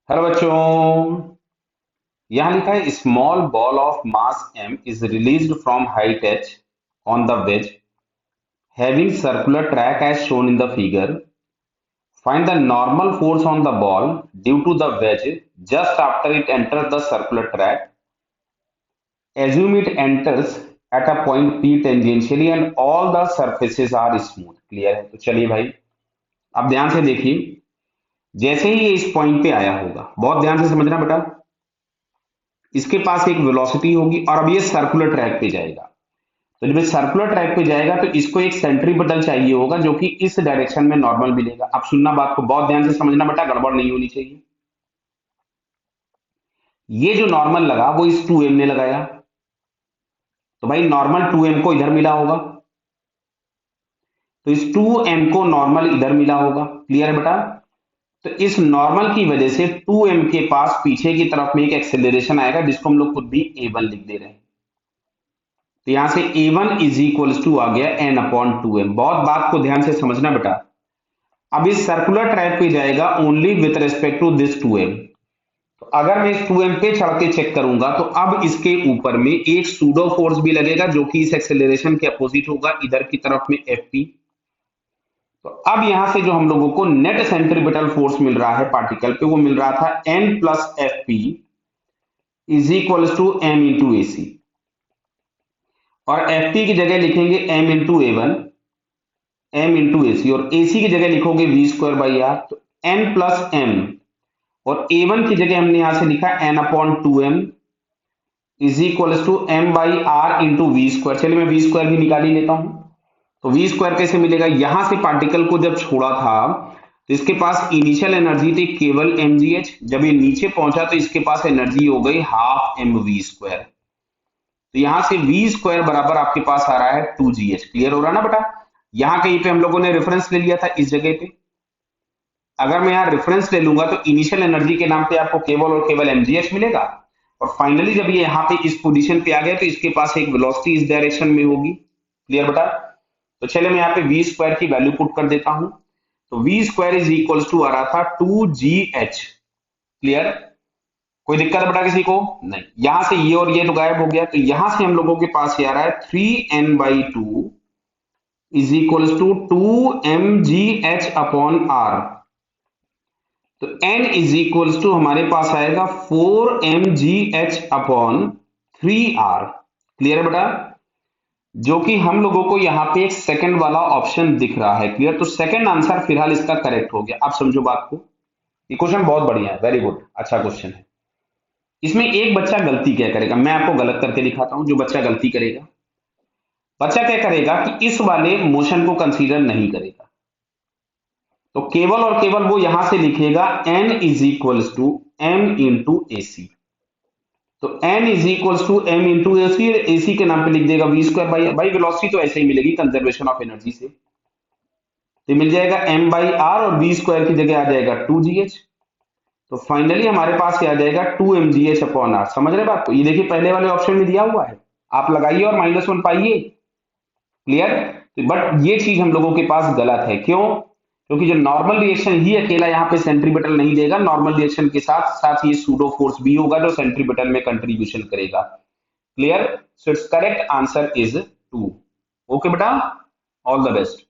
Hello बच्चों। यहाँ लिखा है small ball of mass m is released from height h on the wedge having circular track as shown in the figure. Find the normal force on the ball due to the wedge just after it enters the circular track. Assume it enters at a point p tangentially and all the surfaces are smooth। Clear है? तो चलिए भाई, अब ध्यान से देखिए। जैसे ही ये इस पॉइंट पे आया होगा, बहुत ध्यान से समझना बेटा, इसके पास एक वेलोसिटी होगी और अब ये सर्कुलर ट्रैक पे जाएगा। तो जब ये सर्कुलर ट्रैक पे जाएगा तो इसको एक सेंट्रीपिटल चाहिए होगा जो कि इस डायरेक्शन में नॉर्मल मिलेगा। अब सुनना, बात को बहुत ध्यान से समझना बेटा, गड़बड़ नहीं होनी चाहिए। ये जो नॉर्मल लगा वो इस 2m ने लगाया, तो भाई नॉर्मल 2m को इधर मिला होगा, तो इस 2m को नॉर्मल इधर मिला होगा। क्लियर है बेटा? तो इस नॉर्मल की वजह से 2m के पास पीछे की तरफ में एक एक्सेलरेशन आएगा जिसको हम लोग खुद भी a1 लिख दे रहे हैं। तो यहां से a1 इज इक्वल्स टू आ गया n अपॉन 2m। बहुत बात को ध्यान से समझना बेटा। अब इस सर्कुलर ट्रैक पे जाएगा only with respect to this 2m। तो अगर मैं इस 2m पे चढ़ के चेक करूंगा तो अब इसके ऊपर में एक सूडो फोर्स भी लगेगा जो कि इस एक्सेलरेशन के अपोजिट होगा, इधर की तरफ में fp। तो अब यहां से जो हम लोगों को नेट सेंट्रीपिटल फोर्स मिल रहा है पार्टिकल पे, वो मिल रहा था n plus F P is equal to m into A C, और एफ पी की जगह लिखेंगे m into A one, m into A C, और ए सी की जगह लिखोगे वी स्क्वायर बाई आर। तो n प्लस m, और ए वन की जगह हमने यहां से लिखा n upon two M is equal to m by R into V square. चलिए मैं वी स्क्वायर भी निकाल ही लेता हूं। तो वी स्क्वायर कैसे मिलेगा? यहां से पार्टिकल को जब छोड़ा था तो इसके पास इनिशियल एनर्जी थी केवल mgh, जब ये नीचे पहुंचा तो इसके पास एनर्जी हो गई हाफ एम वी स्क्वायर। तो यहां से वी स्क्वायर बराबर आपके पास आ रहा है 2gh। क्लियर हो रहा है ना बेटा? यहां कहीं पे हम लोगों ने रेफरेंस ले लिया था इस जगह पे। अगर मैं यहां रेफरेंस ले लूंगा तो इनिशियल एनर्जी के नाम पे आपको केवल और केवल mgh मिलेगा, और फाइनली जब ये यहाँ पे इस पोजीशन पे आ गया तो इसके पास एक वेलोसिटी इस डायरेक्शन में होगी। क्लियर बेटा? तो चलिए मैं यहाँ पे वी स्क्वायर की वैल्यू पुट कर देता हूं। तो V square is equal to आ रहा था 2gh। क्लियर? कोई दिक्कत है बेटा किसी को? नहीं। यहां से ये और ये तो गायब हो गया, तो यहां से हम लोगों के पास ये आ रहा है 3n/2 is equal to 2mgh upon R. तो n इज इक्वल टू हमारे पास आएगा 4mgh अपॉन 3r। क्लियर है बेटा? जो कि हम लोगों को यहाँ पे एक सेकंड वाला ऑप्शन दिख रहा है। क्लियर? तो सेकंड आंसर फिलहाल इसका करेक्ट हो गया। आप समझो बात को। ये क्वेश्चन बहुत बढ़िया है, वेरी गुड, अच्छा क्वेश्चन है। इसमें एक बच्चा गलती क्या करेगा, मैं आपको गलत करके दिखाता हूं। जो बच्चा गलती करेगा, बच्चा क्या करेगा कि इस वाले मोशन को कंसीडर नहीं करेगा, तो केवल और केवल वो यहां से लिखेगा n is equal to m into A C. तो n is equal to m into A C, A C के नाम पे लिख देगा वी स्क्वायर बाई, भाई वेलोसिटी तो ऐसे ही मिलेगी कंजर्वेशन ऑफ एनर्जी से। तो मिल जाएगा m बाई आर, और वी स्क्वायर की जगह आ जाएगा 2gh। तो फाइनली हमारे पास क्या आ जाएगा 2mgh अपॉन आर। समझ रहे बात को? ये देखिए पहले वाले ऑप्शन में दिया हुआ है, आप लगाइए और -1 पाइए। क्लियर? बट ये चीज हम लोगों के पास गलत है। क्यों? क्योंकि जो नॉर्मल रिएक्शन ही अकेला यहाँ पे सेंट्रीपिटल नहीं देगा, नॉर्मल रिएक्शन के साथ साथ ये सूडो फोर्स भी होगा जो सेंट्रीपिटल में कंट्रीब्यूशन करेगा। Clear? So it's correct answer is 2। Okay बेटा, ऑल द बेस्ट।